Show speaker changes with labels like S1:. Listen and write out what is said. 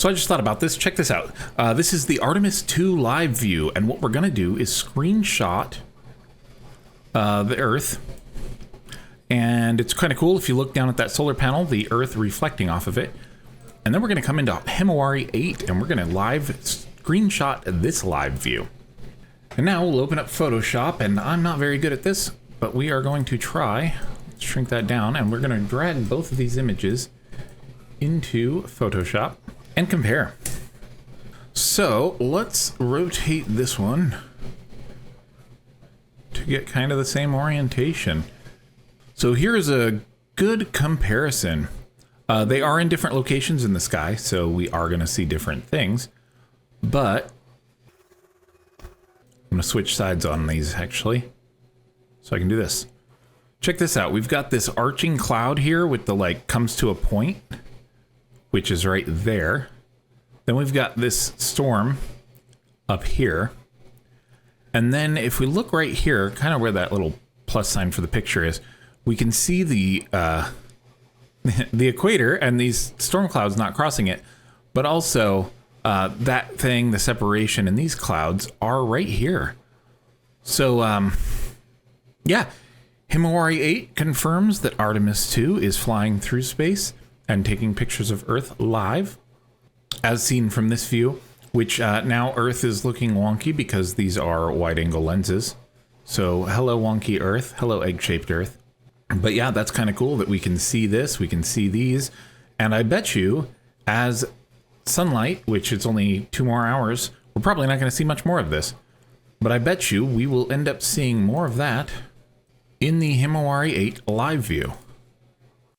S1: So I just thought about this. Check this out. This is the Artemis 2 live view, and what we're going to do is screenshot the Earth. And it's kind of cool if you look down at that solar panel, the Earth reflecting off of it. And then we're going to come into Himawari-8, and we're going to live screenshot this live view. And now we'll open up Photoshop, and I'm not very good at this, but we are going to try. Let's shrink that down, and we're going to drag both of these images into Photoshop and compare. So let's rotate this one to get kind of the same orientation. So here's a good comparison. They are in different locations in the sky, so we are going to see different things. But I'm going to switch sides on these, actually, so I can do this. Check this out. We've got this arching cloud here with the, like, comes to a point, which is right there. Then we've got this storm up here. And then if we look right here, kind of where that little plus sign for the picture is, we can see the the equator and these storm clouds not crossing it, but also that thing, the separation in these clouds are right here. So yeah, Himawari-8 confirms that Artemis 2 is flying through space and taking pictures of Earth live, as seen from this view, which now Earth is looking wonky because these are wide-angle lenses. So hello wonky Earth, hello egg-shaped Earth. But yeah, that's kind of cool that we can see this, we can see these, and I bet you as sunlight, which it's only 2 more hours, we're probably not going to see much more of this. But I bet you we will end up seeing more of that in the Himawari-8 live view.